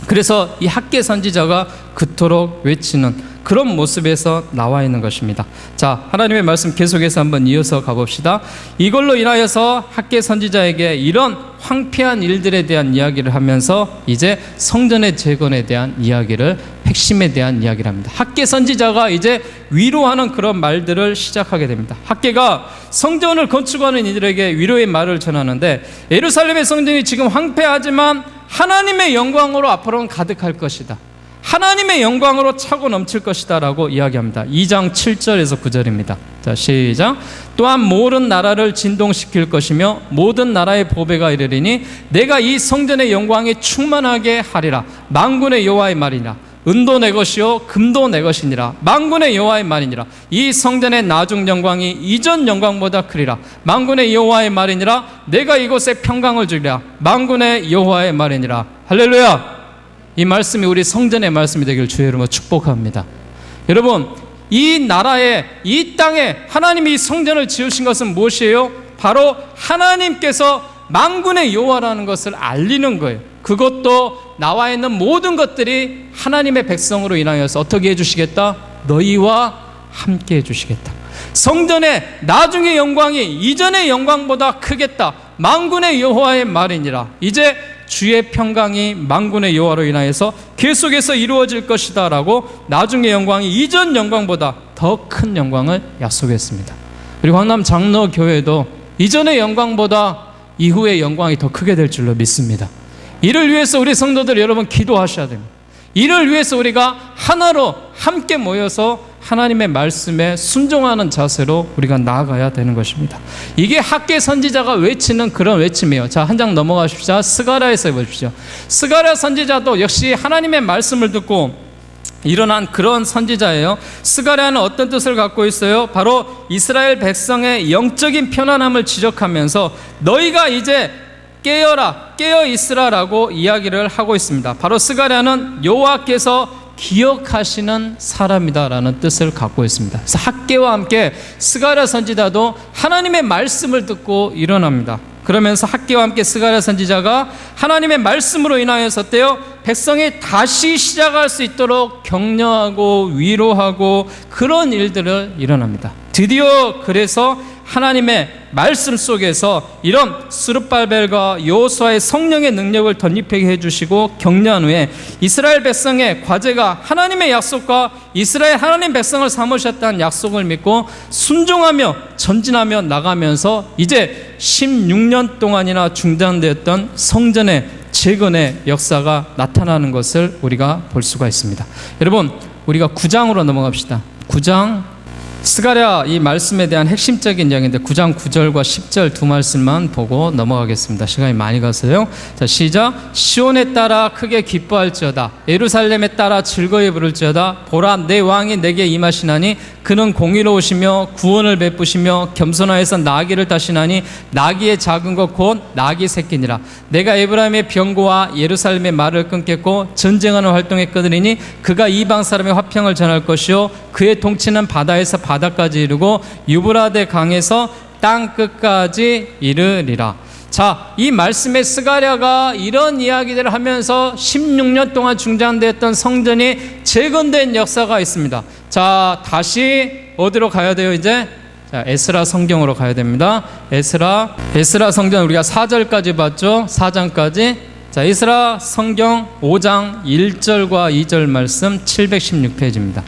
그래서 이 학개 선지자가 그토록 외치는 그런 모습에서 나와 있는 것입니다. 자, 하나님의 말씀 계속해서 한번 이어서 가봅시다. 이걸로 인하여서 학개 선지자에게 이런 황폐한 일들에 대한 이야기를 하면서 이제 성전의 재건에 대한 이야기를, 핵심에 대한 이야기를 합니다. 학개 선지자가 이제 위로하는 그런 말들을 시작하게 됩니다. 학개가 성전을 건축하는 이들에게 위로의 말을 전하는데, 예루살렘의 성전이 지금 황폐하지만 하나님의 영광으로 앞으로는 가득할 것이다. 하나님의 영광으로 차고 넘칠 것이다 라고 이야기합니다. 2장 7절에서 9절입니다. 자, 시작. 또한 모든 나라를 진동시킬 것이며 모든 나라의 보배가 이르리니 내가 이 성전의 영광이 충만하게 하리라. 만군의 여호와의 말이니라. 은도 내 것이요 금도 내 것이니라. 만군의 여호와의 말이니라. 이 성전의 나중 영광이 이전 영광보다 크리라. 만군의 여호와의 말이니라. 내가 이곳에 평강을 주리라. 만군의 여호와의 말이니라. 할렐루야. 이 말씀이 우리 성전의 말씀이 되길 주의 이름으로 축복합니다. 여러분, 이 나라에, 이 땅에 하나님이 이 성전을 지으신 것은 무엇이에요? 바로 하나님께서 만군의 여호와라는 것을 알리는 거예요. 그것도 나와 있는 모든 것들이 하나님의 백성으로 인하여서 어떻게 해주시겠다? 너희와 함께 해주시겠다. 성전의 나중의 영광이 이전의 영광보다 크겠다. 만군의 여호와의 말이니라. 이제 주의 평강이 만군의 여호와로 인하여서 계속해서 이루어질 것이다 라고 나중의 영광이 이전 영광보다 더 큰 영광을 약속했습니다. 우리 황남 장로교회도 이전의 영광보다 이후의 영광이 더 크게 될 줄로 믿습니다. 이를 위해서 우리 성도들 여러분 기도하셔야 됩니다. 이를 위해서 우리가 하나로 함께 모여서 하나님의 말씀에 순종하는 자세로 우리가 나아가야 되는 것입니다. 이게 학개 선지자가 외치는 그런 외침이에요. 자, 한 장 넘어가십시오. 스가랴에서 보십시오. 스가랴 선지자도 역시 하나님의 말씀을 듣고 일어난 그런 선지자예요. 스가랴는 어떤 뜻을 갖고 있어요? 바로 이스라엘 백성의 영적인 편안함을 지적하면서 너희가 이제 깨어라, 깨어 있으라라고 이야기를 하고 있습니다. 바로 스가랴는 여호와께서 기억하시는 사람이다라는 뜻을 갖고 있습니다. 그래서 학개와 함께 스가랴 선지자도 하나님의 말씀을 듣고 일어납니다. 그러면서 학개와 함께 스가랴 선지자가 하나님의 말씀으로 인하여서 어때요? 백성이 다시 시작할 수 있도록 격려하고 위로하고 그런 일들을 일어납니다. 드디어 그래서 하나님의 말씀 속에서 이런 스룹바벨과 여호수아의 성령의 능력을 덧입히게 해주시고 격려한 후에 이스라엘 백성의 과제가 하나님의 약속과 이스라엘 하나님 백성을 삼으셨다는 약속을 믿고 순종하며 전진하며 나가면서 이제 16년 동안이나 중단되었던 성전의 재건의 역사가 나타나는 것을 우리가 볼 수가 있습니다. 여러분, 우리가 9장으로 넘어갑시다. 9장 스가랴 이 말씀에 대한 핵심적인 이야기인데 9장 9절과 10절 두 말씀만 보고 넘어가겠습니다. 시간이 많이 가서요. 자, 시작. 시온에 따라 크게 기뻐할지어다. 예루살렘에 따라 즐거이 부를지어다. 보라, 내 왕이 내게 임하시나니 그는 공의로우시며 구원을 베푸시며 겸손하여서 나귀를 타시나니 나귀의 작은 것 곧 나귀 새끼니라. 내가 에브라임의 병고와 예루살렘의 말을 끊겠고 전쟁하는 활동에 끊으리니 그가 이방 사람의 화평을 전할 것이요 그의 통치는 바다에서 바다까지 이르고 유브라데 강에서 땅 끝까지 이르리라. 자, 이 말씀에 스가랴가 이런 이야기들을 하면서 16년 동안 중단되었던 성전이 재건된 역사가 있습니다. 자, 다시 어디로 가야 돼요 이제? 자, 에스라 성경으로 가야 됩니다. 에스라 성경 우리가 4절까지 봤죠? 4장까지. 자, 에스라 성경 5장 1절과 2절 말씀 716페이지입니다.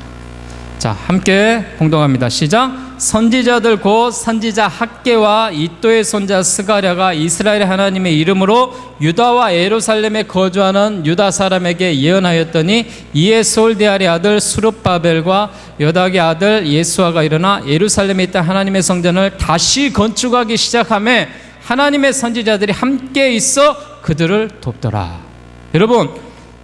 자, 함께 공동합니다. 시작. 선지자들 곧 선지자 학개와 이또의 손자 스가랴가 이스라엘 하나님의 이름으로 유다와 예루살렘에 거주하는 유다 사람에게 예언하였더니 이에 솔데알의 아들 스룹바벨과 여닥의 아들 예수아가 일어나 예루살렘에 있던 하나님의 성전을 다시 건축하기 시작하며 하나님의 선지자들이 함께 있어 그들을 돕더라. 여러분,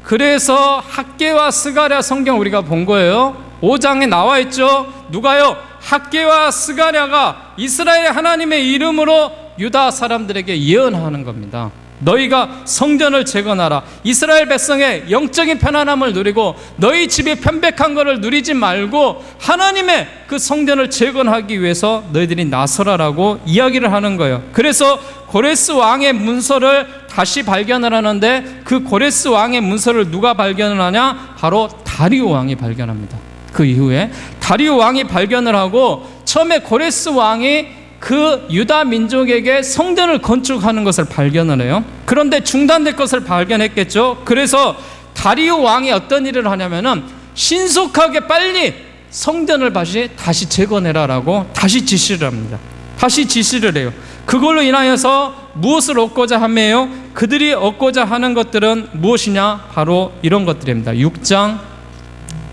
그래서 학개와 스가랴 성경 우리가 본 거예요. 5장에 나와 있죠. 누가요? 학개와 스가랴가 이스라엘 하나님의 이름으로 유다 사람들에게 예언하는 겁니다. 너희가 성전을 재건하라. 이스라엘 백성의 영적인 편안함을 누리고 너희 집이 편백한 것을 누리지 말고 하나님의 그 성전을 재건하기 위해서 너희들이 나서라라고 이야기를 하는 거예요. 그래서 고레스 왕의 문서를 다시 발견을 하는데 그 고레스 왕의 문서를 누가 발견을 하냐? 바로 다리오 왕이 발견합니다. 그 이후에 다리오 왕이 발견을 하고 처음에 고레스 왕이 그 유다 민족에게 성전을 건축하는 것을 발견을 해요. 그런데 중단될 것을 발견했겠죠. 그래서 다리오 왕이 어떤 일을 하냐면은 신속하게 빨리 성전을 다시 재건해라라고 다시 지시를 합니다. 다시 지시를 해요. 그걸로 인하여서 무엇을 얻고자 하며요? 그들이 얻고자 하는 것들은 무엇이냐? 바로 이런 것들입니다. 6장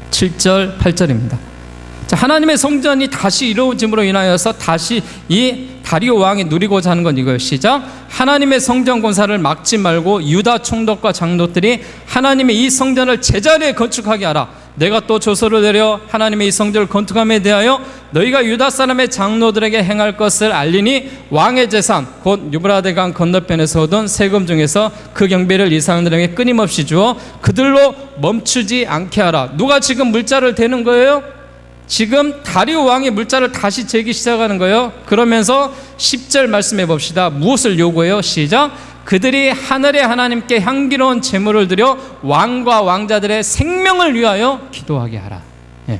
7절 8절입니다. 자, 하나님의 성전이 다시 이루어짐으로 인하여서 다시 이 다리오 왕이 누리고자 하는 건 이거예요. 시작. 하나님의 성전 건사를 막지 말고 유다 총독과 장로들이 하나님의 이 성전을 제자리에 건축하게 하라. 내가 또 조서를 내려 하나님의 이 성전을 건축함에 대하여 너희가 유다 사람의 장로들에게 행할 것을 알리니 왕의 재산 곧 유브라데강 건너편에서 얻은 세금 중에서 그 경비를 이 사람들에게 끊임없이 주어 그들로 멈추지 않게 하라. 누가 지금 물자를 대는 거예요? 지금 다리오 왕이 물자를 다시 재기 시작하는 거예요. 그러면서 10절 말씀해 봅시다. 무엇을 요구해요? 시작. 그들이 하늘의 하나님께 향기로운 제물을 드려 왕과 왕자들의 생명을 위하여 기도하게 하라. 예.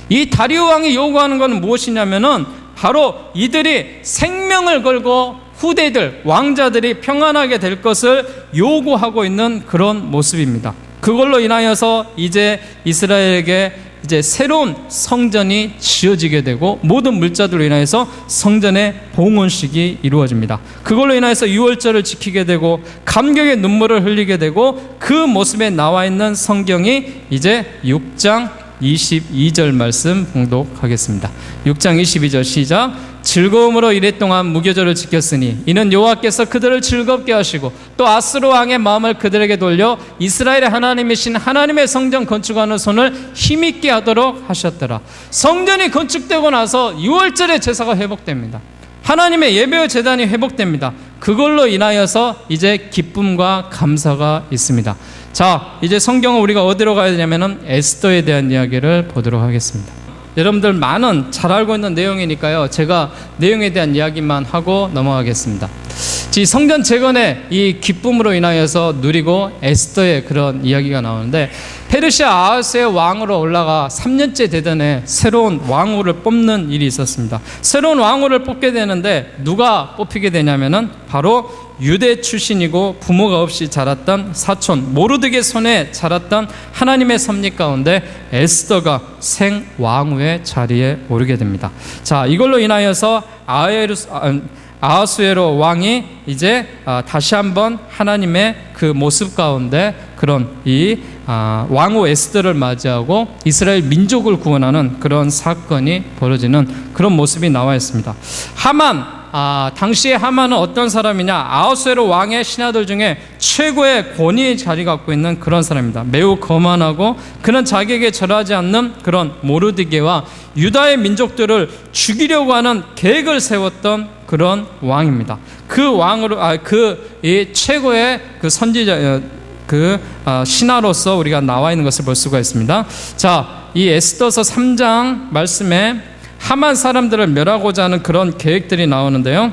이 다리오 왕이 요구하는 것은 무엇이냐면은 바로 이들이 생명을 걸고 후대들, 왕자들이 평안하게 될 것을 요구하고 있는 그런 모습입니다. 그걸로 인하여서 이제 이스라엘에게 이제 새로운 성전이 지어지게 되고 모든 물자들로 인하여서 성전의 봉헌식이 이루어집니다. 그걸로 인하여서 유월절을 지키게 되고 감격의 눈물을 흘리게 되고 그 모습에 나와 있는 성경이 이제 6장 22절 말씀 봉독하겠습니다. 6장 22절 시작. 즐거움으로 이랫동안 무교절을 지켰으니 이는 여호와께서 그들을 즐겁게 하시고 또 아스로 왕의 마음을 그들에게 돌려 이스라엘의 하나님이신 하나님의 성전 건축하는 손을 힘있게 하도록 하셨더라. 성전이 건축되고 나서 6월절의 제사가 회복됩니다. 하나님의 예배의 제단이 회복됩니다. 그걸로 인하여서 이제 기쁨과 감사가 있습니다. 자, 이제 성경은 우리가 어디로 가야 되냐면은 에스더에 대한 이야기를 보도록 하겠습니다. 여러분들 많은 잘 알고 있는 내용이니까요. 제가 내용에 대한 이야기만 하고 넘어가겠습니다. 이 성전 재건의 이 기쁨으로 인하여서 누리고 에스더의 그런 이야기가 나오는데 페르시아 아하스의 왕으로 올라가 3년째 되던 해 새로운 왕후를 뽑는 일이 있었습니다. 새로운 왕후를 뽑게 되는데 누가 뽑히게 되냐면은 바로 유대 출신이고 부모가 없이 자랐던 사촌 모르드게 손에 자랐던 하나님의 섭리 가운데 에스더가 생 왕후의 자리에 오르게 됩니다. 자, 이걸로 인하여서 아하수에로 왕이 이제 다시 한번 하나님의 그 모습 가운데 그런 이 왕후 에스더를 맞이하고 이스라엘 민족을 구원하는 그런 사건이 벌어지는 그런 모습이 나와 있습니다. 하만, 당시에 하만은 어떤 사람이냐? 아하수에로 왕의 신하들 중에 최고의 권위의 자리 갖고 있는 그런 사람입니다. 매우 거만하고 그는 자기에게 절하지 않는 그런 모르드게와 유다의 민족들을 죽이려고 하는 계획을 세웠던 그런 왕입니다. 그 왕으로 이 최고의 그 선지자 신하로서 우리가 나와 있는 것을 볼 수가 있습니다. 자, 이 에스더서 3장 말씀에 하만 사람들을 멸하고자 하는 그런 계획들이 나오는데요.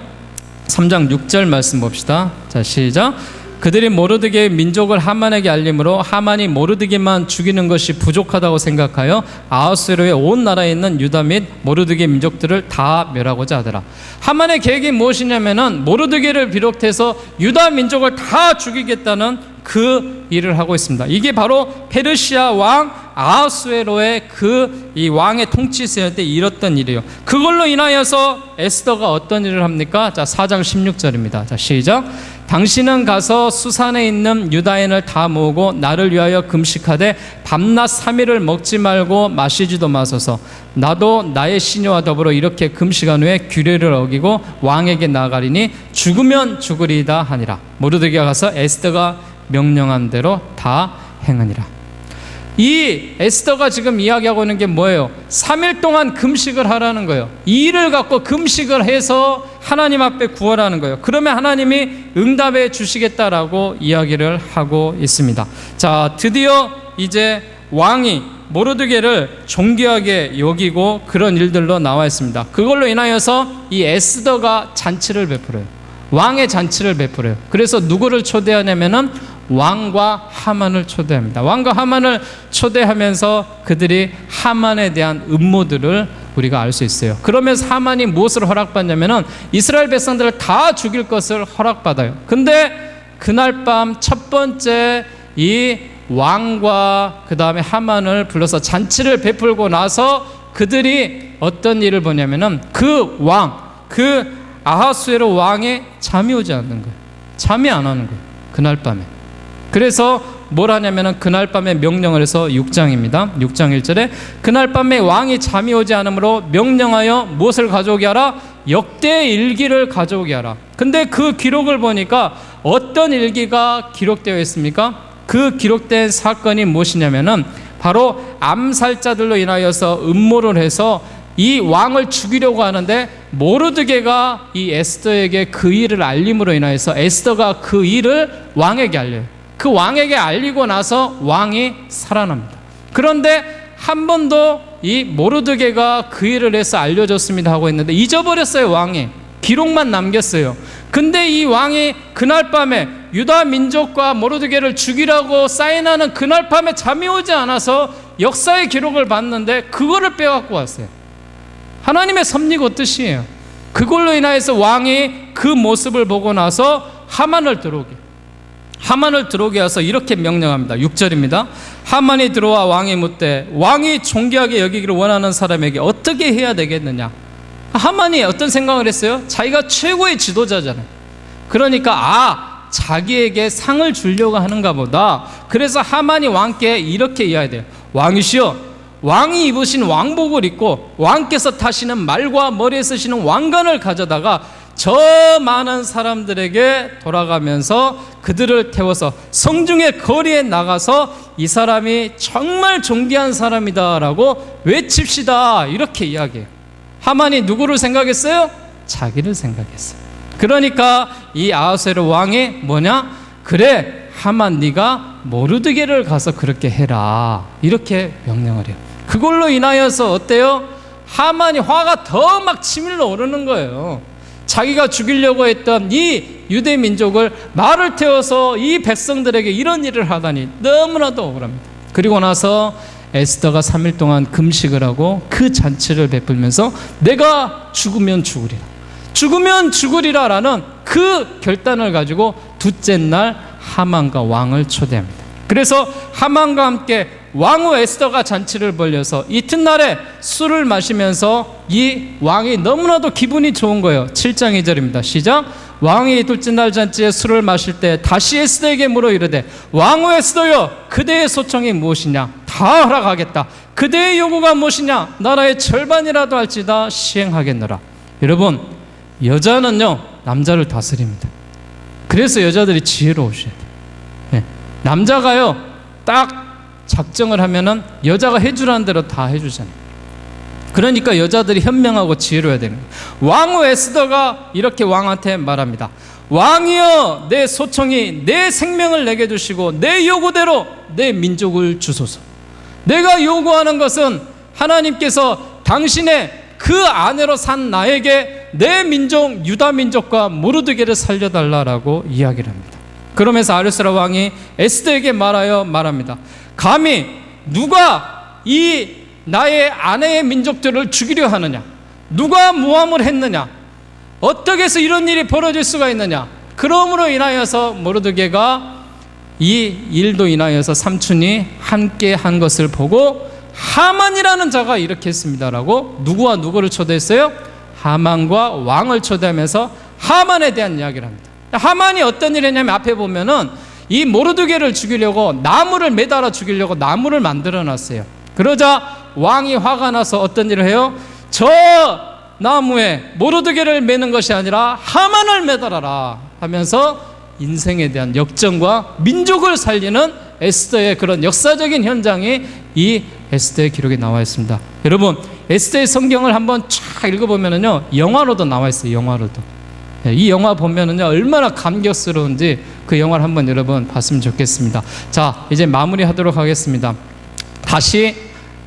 3장 6절 말씀 봅시다. 자, 시작. 그들이 모르드게의 민족을 하만에게 알림으로 하만이 모르드게만 죽이는 것이 부족하다고 생각하여 아하수에로의 온 나라에 있는 유다 및 모르드게 민족들을 다 멸하고자 하더라. 하만의 계획이 무엇이냐면은 모르드게를 비롯해서 유다 민족을 다 죽이겠다는 그 일을 하고 있습니다. 이게 바로 페르시아 왕 아하수에로의 이 왕의 통치 세일 때 이뤘던 일이에요. 그걸로 인하여서 에스더가 어떤 일을 합니까? 자, 4장 16절입니다. 자, 시작. 당신은 가서 수산에 있는 유다인을 다 모으고 나를 위하여 금식하되 밤낮 3일을 먹지 말고 마시지도 마소서. 나도 나의 시녀와 더불어 이렇게 금식한 후에 규례를 어기고 왕에게 나아가리니 죽으면 죽으리이다 하니라. 모르드게가 가서 에스더가 명령한 대로 다 행하니라. 이 에스더가 지금 이야기하고 있는 게 뭐예요? 3일 동안 금식을 하라는 거예요. 이 일을 갖고 금식을 해서 하나님 앞에 구하라는 거예요. 그러면 하나님이 응답해 주시겠다라고 이야기를 하고 있습니다. 자, 드디어 이제 왕이 모르드게를 존귀하게 여기고 그런 일들로 나와 있습니다. 그걸로 인하여서 이 에스더가 잔치를 베풀어요. 왕의 잔치를 베풀어요. 그래서 누구를 초대하냐면은 왕과 하만을 초대합니다. 왕과 하만을 초대하면서 그들이 하만에 대한 음모들을 우리가 알 수 있어요. 그러면서 하만이 무엇을 허락받냐면은 이스라엘 백성들을 다 죽일 것을 허락받아요. 근데 그날 밤 첫 번째 이 왕과 그 다음에 하만을 불러서 잔치를 베풀고 나서 그들이 어떤 일을 보냐면은 그 아하수에로 왕의 잠이 오지 않는 거예요. 잠이 안 오는 거예요. 그날 밤에. 그래서 뭘 하냐면은 그날 밤에 명령을 해서 6장입니다. 6장 1절에 그날 밤에 왕이 잠이 오지 않으므로 명령하여 무엇을 가져오게 하라? 역대 일기를 가져오게 하라. 근데 그 기록을 보니까 어떤 일기가 기록되어 있습니까? 그 기록된 사건이 무엇이냐면은 바로 암살자들로 인하여서 음모를 해서 이 왕을 죽이려고 하는데 모르드게가 이 에스더에게 그 일을 알림으로 인하여서 에스더가 그 일을 왕에게 알려요. 그 왕에게 알리고 나서 왕이 살아납니다. 그런데 한 번도 이 모르드게가 그 일을 해서 알려줬습니다 하고 있는데 잊어버렸어요. 왕이 기록만 남겼어요. 근데 이 왕이 그날 밤에 유다 민족과 모르드게를 죽이라고 사인하는 그날 밤에 잠이 오지 않아서 역사의 기록을 봤는데 그거를 빼갖고 왔어요. 하나님의 섭리고 뜻이에요. 그걸로 인하여서 왕이 그 모습을 보고 나서 하만을 들어오게 해서 이렇게 명령합니다. 6절입니다. 하만이 들어와 왕이 묻되 왕이 존귀하게 여기기를 원하는 사람에게 어떻게 해야 되겠느냐. 하만이 어떤 생각을 했어요? 자기가 최고의 지도자잖아요. 그러니까 자기에게 상을 주려고 하는가 보다. 그래서 하만이 왕께 이렇게 이야기해요. 왕이시여, 왕이 입으신 왕복을 입고 왕께서 타시는 말과 머리에 쓰시는 왕관을 가져다가 저 많은 사람들에게 돌아가면서 그들을 태워서 성중의 거리에 나가서 이 사람이 정말 존귀한 사람이다라고 외칩시다. 이렇게 이야기해요. 하만이 누구를 생각했어요? 자기를 생각했어요. 그러니까 이 아하수에로 왕이 뭐냐? 그래, 하만 네가 모르드게를 가서 그렇게 해라. 이렇게 명령을 해요. 그걸로 인하여서 어때요? 하만이 화가 더 막 치밀러 오르는 거예요. 자기가 죽이려고 했던 이 유대 민족을 말을 태워서 이 백성들에게 이런 일을 하다니 너무나도 억울합니다. 그리고 나서 에스더가 3일 동안 금식을 하고 그 잔치를 베풀면서 내가 죽으면 죽으리라 라는 그 결단을 가지고 둘째 날 하만과 왕을 초대합니다. 그래서 하만과 함께 왕후 에스더가 잔치를 벌려서 이튿날에 술을 마시면서 이 왕이 너무나도 기분이 좋은 거예요. 7장 2절입니다. 시작. 왕이 둘째 날 잔치에 술을 마실 때 다시 에스더에게 물어 이르되 왕후 에스더여, 그대의 소청이 무엇이냐? 다 허락하겠다. 그대의 요구가 무엇이냐? 나라의 절반이라도 할지다 시행하겠노라. 여러분, 여자는요 남자를 다스립니다. 그래서 여자들이 지혜로우셔야 돼요. 네. 남자가요 딱 작정을 하면은 여자가 해주라는 대로 다 해주잖아요. 그러니까 여자들이 현명하고 지혜로워야 되는 거예요. 왕후 에스더가 이렇게 왕한테 말합니다. 왕이여, 내 소청이 내 생명을 내게 주시고 내 요구대로 내 민족을 주소서. 내가 요구하는 것은 하나님께서 당신의 그 아내로 산 나에게 내 민족 유다 민족과 모르드게를 살려달라라고 이야기를 합니다. 그러면서 아하수에로 왕이 에스더에게 말합니다. 감히 누가 이 나의 아내의 민족들을 죽이려 하느냐? 누가 모함을 했느냐? 어떻게 해서 이런 일이 벌어질 수가 있느냐? 그러므로 인하여서 모르드게가 이 일도 인하여서 삼촌이 함께 한 것을 보고 하만이라는 자가 이렇게 했습니다라고 누구와 누구를 초대했어요? 하만과 왕을 초대하면서 하만에 대한 이야기를 합니다. 하만이 어떤 일을 했냐면 앞에 보면은 이 모르드게를 죽이려고 나무를 매달아 죽이려고 나무를 만들어 놨어요. 그러자 왕이 화가 나서 어떤 일을 해요? 저 나무에 모르드게를 매는 것이 아니라 하만을 매달아라 하면서 인생에 대한 역정과 민족을 살리는 에스더의 그런 역사적인 현장이 이 에스더의 기록에 나와 있습니다. 여러분, 에스더의 성경을 한번 쫙 읽어보면은요, 영화로도 나와 있어요. 영화로도. 이 영화 보면은요, 얼마나 감격스러운지 그 영화를 한번 여러분 봤으면 좋겠습니다. 자, 이제 마무리하도록 하겠습니다. 다시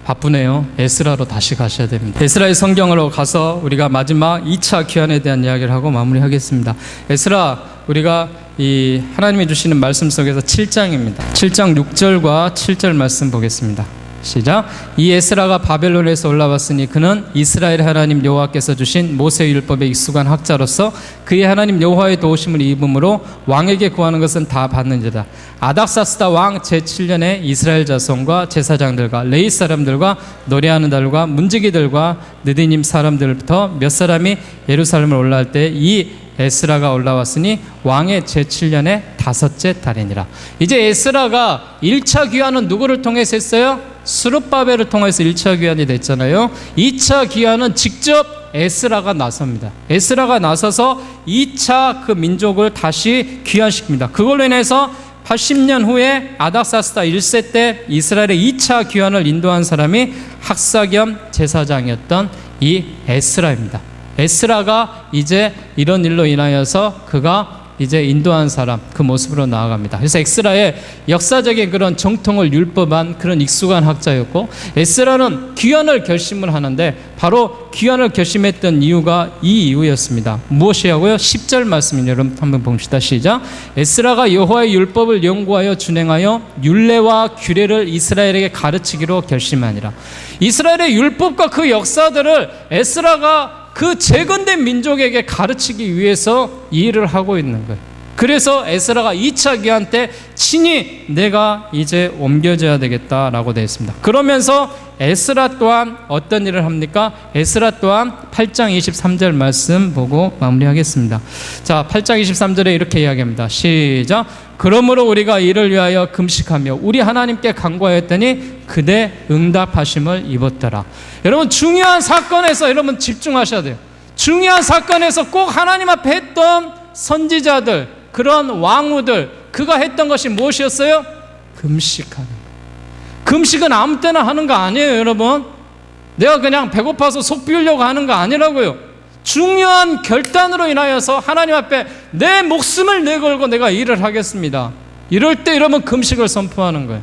바쁘네요. 에스라로 다시 가셔야 됩니다. 에스라의 성경으로 가서 우리가 마지막 2차 귀환에 대한 이야기를 하고 마무리하겠습니다. 에스라, 우리가 이 하나님이 주시는 말씀 속에서 7장입니다. 7장 6절과 7절 말씀 보겠습니다. 시작. 이 에스라가 바벨론에서 올라왔으니 그는 이스라엘 하나님 여호와께서 주신 모세 율법에 익숙한 학자로서 그의 하나님 여호와의 도우심을 입음으로 왕에게 구하는 것은 다 받는지라. 아닥사스다 왕 제7년에 이스라엘 자손과 제사장들과 레위 사람들과 노래하는 달과 문지기들과 느디님 사람들부터 몇 사람이 예루살렘을 올라갈 때 이 에스라가 올라왔으니 왕의 제7년의 5째 달이니라. 이제 에스라가 1차 귀환은 누구를 통해서 했어요? 스룹바벨을 통해서 1차 귀환이 됐잖아요. 2차 귀환은 직접 에스라가 나섭니다. 에스라가 나서서 2차 그 민족을 다시 귀환시킵니다. 그걸로 인해서 80년 후에 아닥사스다 1세 때 이스라엘의 2차 귀환을 인도한 사람이 학사 겸 제사장이었던 이 에스라입니다. 에스라가 이제 이런 일로 인하여서 그가 이제 인도한 사람, 그 모습으로 나아갑니다. 그래서 에스라의 역사적인 그런 정통을 율법한 그런 익숙한 학자였고, 에스라는 귀환을 결심을 하는데 바로 귀환을 결심했던 이유가 이 이유였습니다. 무엇이냐고요? 10절 말씀 여러분 한번 봅시다. 시작. 에스라가 여호와의 율법을 연구하여 준행하여 율례와 규례를 이스라엘에게 가르치기로 결심하니라. 이스라엘의 율법과 그 역사들을 에스라가 그 재건된 민족에게 가르치기 위해서 이 일을 하고 있는 거예요. 그래서 에스라가 2차 귀환 때 친히 내가 이제 옮겨져야 되겠다라고 되어 있습니다. 그러면서 에스라 또한 어떤 일을 합니까? 에스라 또한 8장 23절 말씀 보고 마무리하겠습니다. 자, 8장 23절에 이렇게 이야기합니다. 시작. 그러므로 우리가 이를 위하여 금식하며 우리 하나님께 간구하였더니 그대 응답하심을 입었더라. 여러분, 중요한 사건에서 여러분 집중하셔야 돼요. 중요한 사건에서 꼭 하나님 앞에 했던 선지자들, 그런 왕후들, 그가 했던 것이 무엇이었어요? 금식하는 거. 금식은 아무 때나 하는 거 아니에요, 여러분. 내가 그냥 배고파서 속 비우려고 하는 거 아니라고요. 중요한 결단으로 인하여서 하나님 앞에 내 목숨을 내걸고 내가 일을 하겠습니다. 이럴 때 여러분 금식을 선포하는 거예요.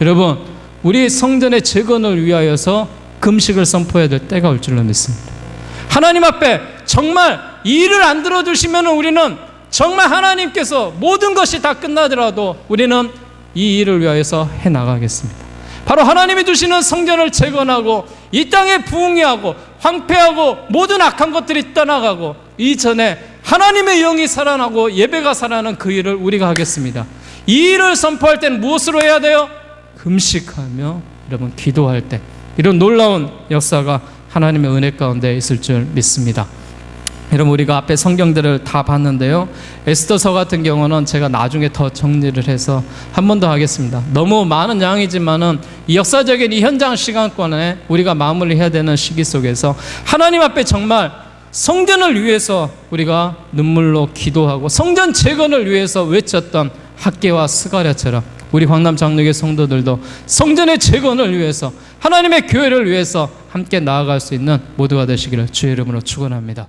여러분, 우리 성전의 재건을 위하여서 금식을 선포해야 될 때가 올 줄로 믿습니다. 하나님 앞에 정말 이 일을 안 들어주시면 우리는 정말 하나님께서 모든 것이 다 끝나더라도 우리는 이 일을 위하여서 해나가겠습니다. 바로 하나님이 주시는 성전을 재건하고 이 땅에 부흥하고 황폐하고 모든 악한 것들이 떠나가고 이전에 하나님의 영이 살아나고 예배가 살아나는 그 일을 우리가 하겠습니다. 이 일을 선포할 때는 무엇으로 해야 돼요? 금식하며 여러분 기도할 때 이런 놀라운 역사가 하나님의 은혜 가운데 있을 줄 믿습니다. 여러분, 우리가 앞에 성경들을 다 봤는데요, 에스더서 같은 경우는 제가 나중에 더 정리를 해서 한 번 더 하겠습니다. 너무 많은 양이지만은 이 역사적인 이 현장 시간권에 우리가 마무리해야 되는 시기 속에서 하나님 앞에 정말 성전을 위해서 우리가 눈물로 기도하고 성전 재건을 위해서 외쳤던 학개와 스가랴처럼 우리 광남 장로교 성도들도 성전의 재건을 위해서 하나님의 교회를 위해서 함께 나아갈 수 있는 모두가 되시기를 주의 이름으로 축원합니다.